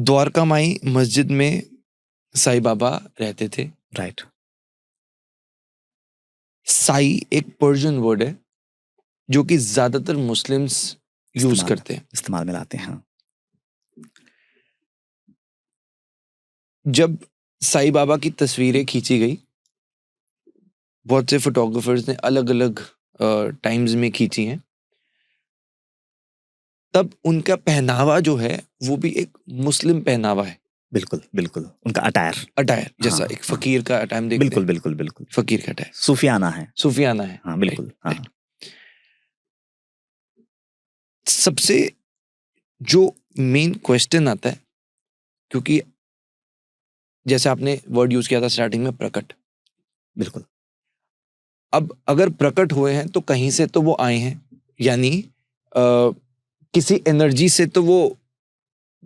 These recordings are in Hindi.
द्वारका माई मस्जिद में साईं बाबा रहते थे। राइट। साई एक पर्शियन वर्ड है जो कि ज्यादातर मुस्लिम्स यूज करते हैं। इस्तेमाल में लाते हैं। हाँ। जब साईं बाबा की तस्वीरें खींची गई, बहुत से फोटोग्राफर्स ने अलग अलग टाइम्स में खींची हैं, तब उनका पहनावा जो है वो भी एक मुस्लिम पहनावा है। बिल्कुल बिल्कुल, उनका अटायर जैसा एक फकीर का अटायर देखते बिल्कुल हैं। बिल्कुल बिल्कुल, फकीर का अटायर सूफियाना है। सूफियाना है। हाँ बिल्कुल। हाँ। सबसे जो मेन क्वेश्चन आता है, क्योंकि जैसे आपने वर्ड यूज किया था स्टार्टिंग में, प्रकट। बिल्कुल। अब अगर प्रकट हुए हैं तो कहीं से तो वो आए हैं, यानी किसी एनर्जी से तो वो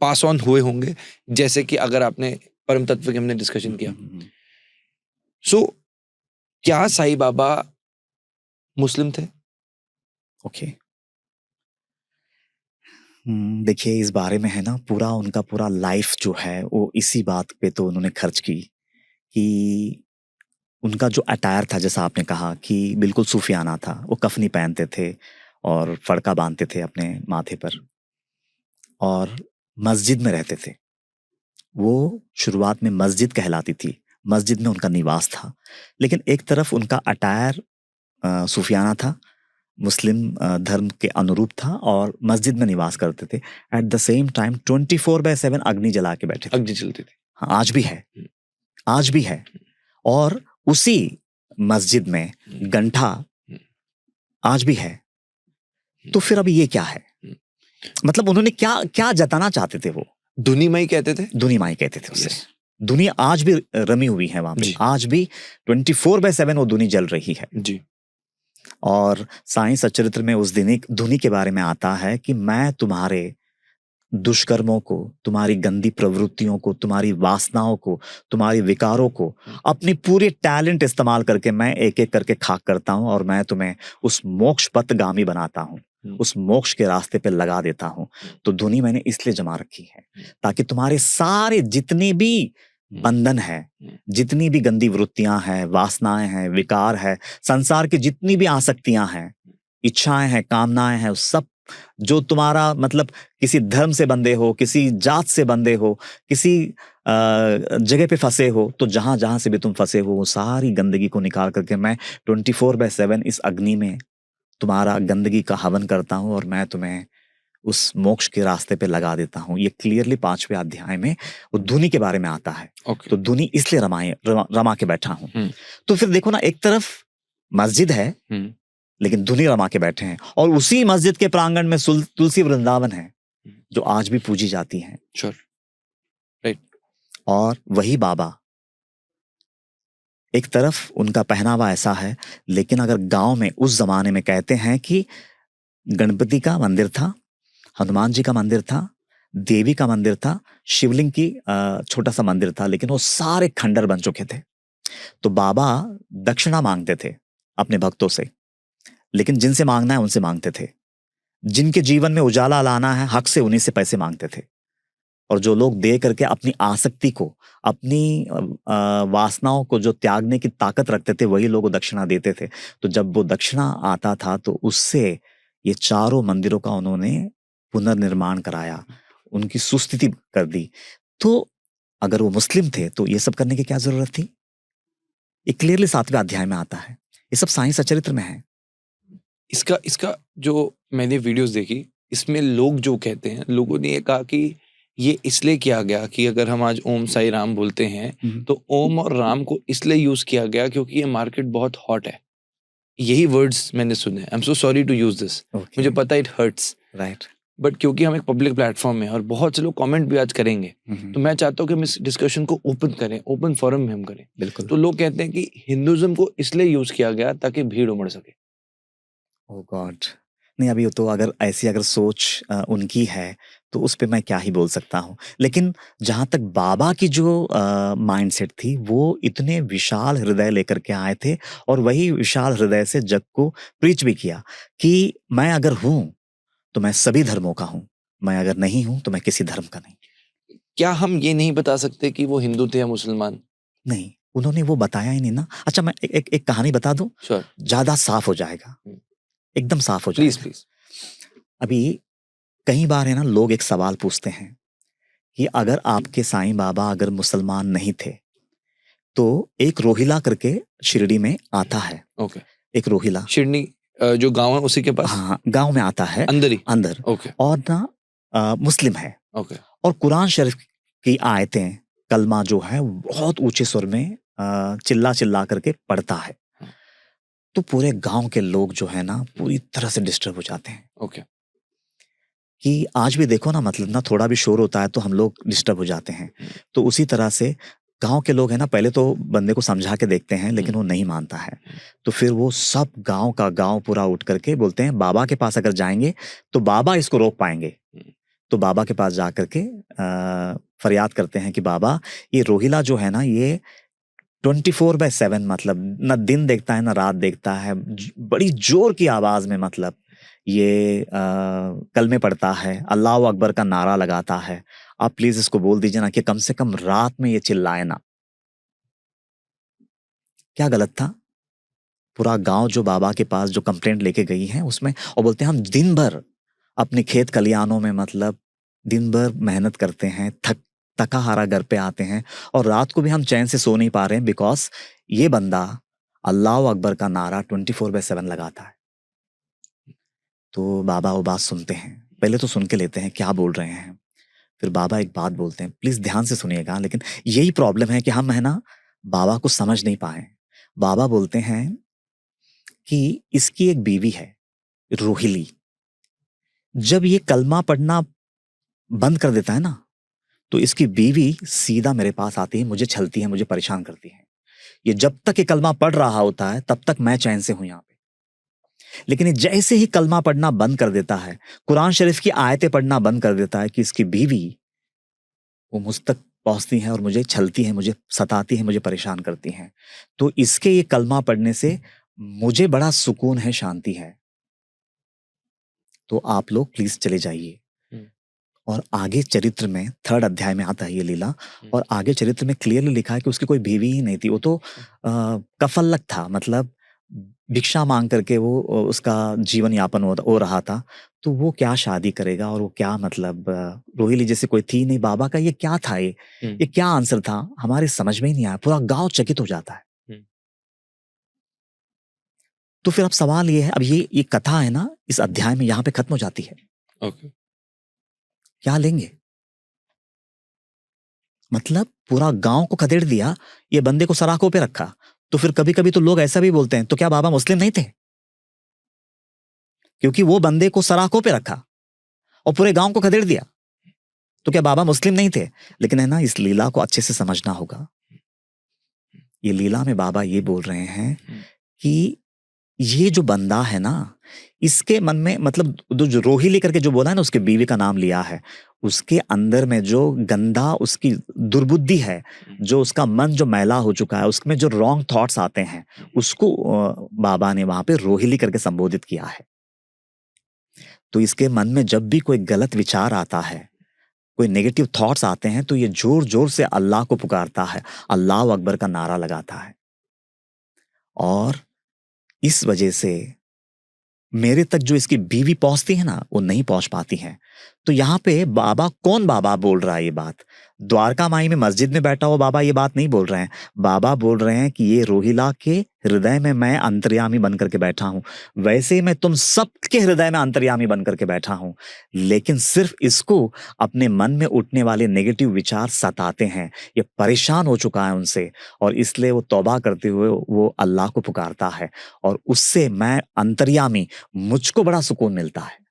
पास ऑन हुए होंगे। जैसे कि अगर आपने परम तत्व की हमने डिस्कशन किया, सो क्या साईं बाबा मुस्लिम थे? ओके। देखिए, इस बारे में है ना, पूरा उनका पूरा लाइफ जो है वो इसी बात पे तो उन्होंने खर्च की कि उनका जो अटायर था, जैसा आपने कहा कि बिल्कुल सूफियाना था। वो कफनी पहनते थे और फड़का बांधते थे अपने माथे पर, और मस्जिद में रहते थे। वो शुरुआत में मस्जिद कहलाती थी, मस्जिद में उनका निवास था। लेकिन एक तरफ उनका अटायर सूफियाना था, मुस्लिम धर्म के अनुरूप था, और मस्जिद में निवास करते थे। एट द सेम टाइम 24/7 अग्नि जला के बैठे थे। अग्नि जलती थी। हाँ, आज भी है, आज भी है। और उसी मस्जिद में गंठा आज भी है। तो फिर अब ये क्या है? मतलब उन्होंने क्या क्या जताना चाहते थे? वो दुनी माई कहते थे। दुनी माई कहते थे उसे। Yes. दुनिया आज भी रमी हुई है वहां पे, आज भी 24/7 वो दुनी जल रही है जी। और साईं सच्चरित्र में उस दिन एक धुनी के बारे में आता है कि मैं तुम्हारे दुष्कर्मों को, तुम्हारी गंदी प्रवृत्तियों को, तुम्हारी वासनाओं को, तुम्हारी विकारों को अपनी पूरी टैलेंट इस्तेमाल करके मैं एक एक करके खाक करता हूं, और मैं तुम्हें उस मोक्ष पथगामी बनाता हूं, उस मोक्ष के रास्ते पे लगा देता हूं। तो धुनी मैंने इसलिए जमा रखी है ताकि तुम्हारे सारे जितने भी बंधन है, जितनी भी गंदी वृत्तियां हैं, वासनाएं हैं, विकार है, संसार की जितनी भी आसक्तियां हैं, इच्छाएं हैं, कामनाएं हैं, सब जो तुम्हारा मतलब किसी धर्म से बंधे हो, किसी जात से बंधे हो, किसी जगह पे फंसे हो, तो जहां जहां से भी तुम फंसे हो, वो सारी गंदगी को निकाल करके मैं 24/7 इस अग्नि में तुम्हारा गंदगी का हवन करता हूं, और मैं तुम्हें उस मोक्ष के रास्ते पे लगा देता हूं। ये क्लियरली 5वें अध्याय में वो धुनी के बारे में आता है। तो धुनी इसलिए रमा के बैठा हूं। तो फिर देखो ना, एक तरफ मस्जिद है लेकिन धुनी रमा के बैठे हैं, और उसी मस्जिद के प्रांगण में तुलसी वृंदावन है जो आज भी पूजी जाती है। Sure, right. और वही बाबा, एक तरफ उनका पहनावा ऐसा है, लेकिन अगर गांव में उस जमाने में कहते हैं कि गणपति का मंदिर था, हनुमान जी का मंदिर था, देवी का मंदिर था, शिवलिंग की छोटा सा मंदिर था, लेकिन वो सारे खंडर बन चुके थे। तो बाबा दक्षिणा मांगते थे अपने भक्तों से, लेकिन जिनसे मांगना है उनसे मांगते थे। जिनके जीवन में उजाला लाना है, हक से उन्हीं से पैसे मांगते थे। और जो लोग दे करके अपनी आसक्ति को, अपनी वासनाओं को जो त्यागने की ताकत रखते थे, वही लोग दक्षिणा देते थे। तो जब वो दक्षिणा आता था तो उससे ये चारों मंदिरों का उन्होंने पुनर्निर्माण कराया, उनकी सुस्थिति कर दी। तो अगर वो मुस्लिम थे तो ये सब करने की क्या जरूरत थी? ये क्लियरली 7वें अध्याय में आता है। ये सब साईं सच्चरित्र में है। इसका जो मैंने वीडियोस देखी, इसमें लोग जो कहते हैं, लोगों ने ये कहा कि ये इसलिए किया गया कि अगर हम आज ओम साई राम बोलते हैं तो ओम और राम को इसलिए यूज किया गया क्योंकि ये मार्केट बहुत हॉट है। यही वर्ड्स मैंने सुने। I am so sorry to use this. मुझे पता है इट हर्ट्स, राइट, बट क्योंकि हम एक पब्लिक प्लेटफॉर्म में और बहुत से लोग कमेंट भी आज करेंगे, तो मैं चाहता हूँ कि हम इस डिस्कशन को ओपन करें, ओपन फोरम में हम करें। बिल्कुल। तो लोग कहते हैं कि हिंदुइज्म को इसलिए यूज किया गया ताकि भीड़ उमड़ सके। ओह गॉड, नहीं, अभी तो अगर ऐसी अगर सोच उनकी है तो उस पे मैं क्या ही बोल सकता हूँ। लेकिन जहाँ तक बाबा की जो माइंडसेट थी, वो इतने विशाल हृदय लेकर के आए थे, और वही विशाल हृदय से जग को प्रीच भी किया कि मैं अगर हूँ तो मैं सभी धर्मों का हूँ, मैं अगर नहीं हूँ तो मैं किसी धर्म का नहीं। क्या हम ये नहीं बता सकते कि वो हिंदू थे या मुसलमान? नहीं, उन्होंने वो बताया ही नहीं ना। अच्छा, मैं एक कहानी बता दूं, श्योर। ज्यादा साफ हो जाएगा, एकदम साफ हो प्लीज जाएगा। प्लीज। अभी कई बार है ना, लोग एक सवाल पूछते हैं कि अगर आपके साईं बाबा अगर मुसलमान नहीं थे तो एक रोहिला करके शिरडी में आता है। ओके। एक रोहिला, शिरडी जो गांव है उसी के पास? हाँ, गांव में आता है, अंदर ही? अंदर। ओके और ना मुस्लिम है, ओके और कुरान शरीफ की आयतें, कलमा जो है बहुत ऊंचे सुर में चिल्ला चिल्ला करके पढ़ता है। हाँ। तो पूरे गांव के लोग जो है ना पूरी तरह से डिस्टर्ब हो जाते हैं ओके। कि आज भी देखो ना, मतलब ना थोड़ा भी शोर होता है तो हम लोग डिस्टर्ब हो जाते हैं। तो उसी तरह से गांव के लोग है ना, पहले तो बंदे को समझा के देखते हैं लेकिन वो नहीं मानता है। तो फिर वो सब गांव का गांव पूरा उठ करके बोलते हैं बाबा के पास अगर जाएंगे तो बाबा इसको रोक पाएंगे। तो बाबा के पास जा करके फरियाद करते हैं कि बाबा, ये रोहिला जो है ना, ये 24/7 मतलब ना दिन देखता है ना रात देखता है, बड़ी जोर की आवाज में मतलब ये कलमे पढ़ता है, अल्लाह अकबर का नारा लगाता है। आप प्लीज इसको बोल दीजिए ना कि कम से कम रात में ये चिल्लाए ना। क्या गलत था? पूरा गांव जो बाबा के पास जो कंप्लेंट लेके गई है उसमें, और बोलते हैं हम दिन भर अपने खेत खलियानों में मतलब दिन भर मेहनत करते हैं, थका हारा घर पे आते हैं, और रात को भी हम चैन से सो नहीं पा रहे हैं बिकॉज ये बंदा अल्लाह अकबर का नारा 24/7 लगाता है। तो बाबा वो बात सुनते हैं, पहले तो सुन के लेते हैं क्या बोल रहे हैं। फिर बाबा एक बात बोलते हैं, प्लीज ध्यान से सुनिएगा, लेकिन यही प्रॉब्लम है कि हम है ना बाबा को समझ नहीं पाए। बाबा बोलते हैं कि इसकी एक बीवी है रोहिली, जब ये कलमा पढ़ना बंद कर देता है ना तो इसकी बीवी सीधा मेरे पास आती है, मुझे छलती है, मुझे परेशान करती है। ये जब तक ये कलमा पढ़ रहा होता है तब तक मैं चैन से हूं यहाँ पे, लेकिन ये जैसे ही कलमा पढ़ना बंद कर देता है, कुरान शरीफ की आयतें पढ़ना बंद कर देता है, कि इसकी बीवी वो मुझ तक पहुंचती है और मुझे छलती है, मुझे सताती है, मुझे परेशान करती हैं। तो इसके ये कलमा पढ़ने से मुझे बड़ा सुकून है, शांति है। तो आप लोग प्लीज चले जाइए। और आगे चरित्र में 3rd अध्याय में आता है ये लीला, और आगे चरित्र में क्लियरली लिखा है कि उसकी कोई बीवी ही नहीं थी, वो तो कफल्लक था, मतलब भिक्षा मांग करके वो उसका जीवन यापन हो रहा था। तो वो क्या शादी करेगा, और वो क्या मतलब रोहिली जैसे कोई थी नहीं। बाबा का ये क्या था, ये क्या आंसर था, हमारे समझ में ही नहीं आया। पूरा गांव चकित हो जाता है। तो फिर अब सवाल ये है, अब ये कथा है ना इस अध्याय में यहाँ पे खत्म हो जाती है। ओके। क्या लेंगे? मतलब पूरा गांव को खदेड़ दिया, ये बंदे को सराखों पे रखा। तो फिर कभी कभी तो लोग ऐसा भी बोलते हैं, तो क्या बाबा मुस्लिम नहीं थे? क्योंकि वो बंदे को सराखों पे रखा और पूरे गांव को खदेड़ दिया, तो क्या बाबा मुस्लिम नहीं थे? लेकिन है ना, इस लीला को अच्छे से समझना होगा। ये लीला में बाबा ये बोल रहे हैं कि ये जो बंदा है ना, इसके मन में मतलब जो रोहिली करके जो बोला है ना, उसके बीवी का नाम लिया है, उसके अंदर में जो गंदा उसकी दुर्बुद्धि है, जो उसका मन जो मैला हो चुका है, उसमें जो रॉन्ग थॉट्स आते हैं, उसको बाबा ने वहां पे रोहिली करके संबोधित किया है। तो इसके मन में जब भी कोई गलत विचार आता है, कोई नेगेटिव थॉट्स आते हैं, तो ये जोर जोर से अल्लाह को पुकारता है, अल्लाह अकबर का नारा लगाता है, और इस वजह से मेरे तक जो इसकी बीवी पहुंचती है ना, वो नहीं पहुंच पाती है। तो यहाँ पे बाबा, कौन बाबा बोल रहा है ये बात? द्वारका माई में मस्जिद में बैठा हुआ बाबा ये बात नहीं बोल रहे हैं। बाबा बोल रहे हैं कि ये रोहिला के हृदय में मैं अंतर्यामी बन करके बैठा हूं, वैसे ही मैं तुम सबके हृदय में अंतर्यामी बन करके बैठा हूं, लेकिन सिर्फ इसको अपने मन में उठने वाले नेगेटिव विचार सताते हैं। ये परेशान हो चुका है उनसे, और इसलिए वो तौबा करते हुए वो अल्लाह को पुकारता है, और उससे मैं अंतर्यामी, मुझको बड़ा सुकून मिलता है,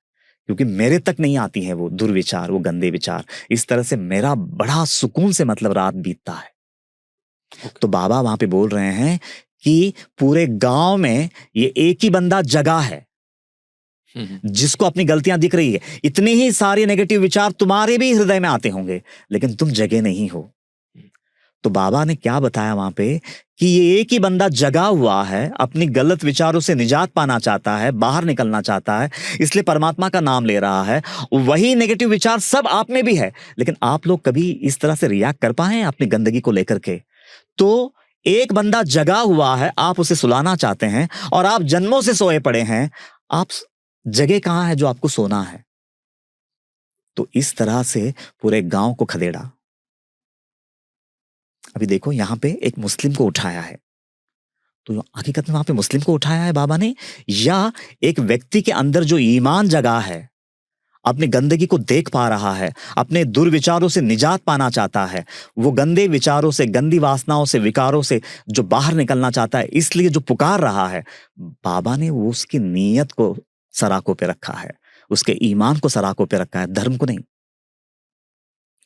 क्योंकि मेरे तक नहीं आती है वो दुर्विचार, वो गंदे विचार। इस तरह से मेरा बड़ा सुकून से मतलब रात बीतता है। तो बाबा वहां पे बोल रहे हैं कि पूरे गांव में ये एक ही बंदा जगा है जिसको अपनी गलतियां दिख रही है। इतने ही सारे नेगेटिव विचार तुम्हारे भी हृदय में आते होंगे, लेकिन तुम जगे नहीं हो। तो बाबा ने क्या बताया वहां पे कि ये एक ही बंदा जगा हुआ है, अपनी गलत विचारों से निजात पाना चाहता है, बाहर निकलना चाहता है, इसलिए परमात्मा का नाम ले रहा है। वही नेगेटिव विचार सब आप में भी है, लेकिन आप लोग कभी इस तरह से रिएक्ट कर पाए हैं अपनी गंदगी को लेकर के? तो एक बंदा जगा हुआ है, आप उसे सुलाना चाहते हैं, और आप जन्मों से सोए पड़े हैं। आप जगह कहां है जो आपको सोना है? तो इस तरह से पूरे गांव को खदेड़ा। अभी देखो यहां पे एक मुस्लिम को उठाया है, तो हकीकत में वहां पे मुस्लिम को उठाया है बाबा ने, या एक व्यक्ति के अंदर जो ईमान जगा है, अपनी गंदगी को देख पा रहा है, अपने दुर्विचारों से निजात पाना चाहता है, वो गंदे विचारों से, गंदी वासनाओं से, विकारों से जो बाहर निकलना चाहता है, इसलिए जो पुकार रहा है, बाबा ने वो उसकी नीयत को सराखों पे रखा है, उसके ईमान को सराखों पे रखा है, धर्म को नहीं।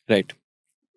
राइट।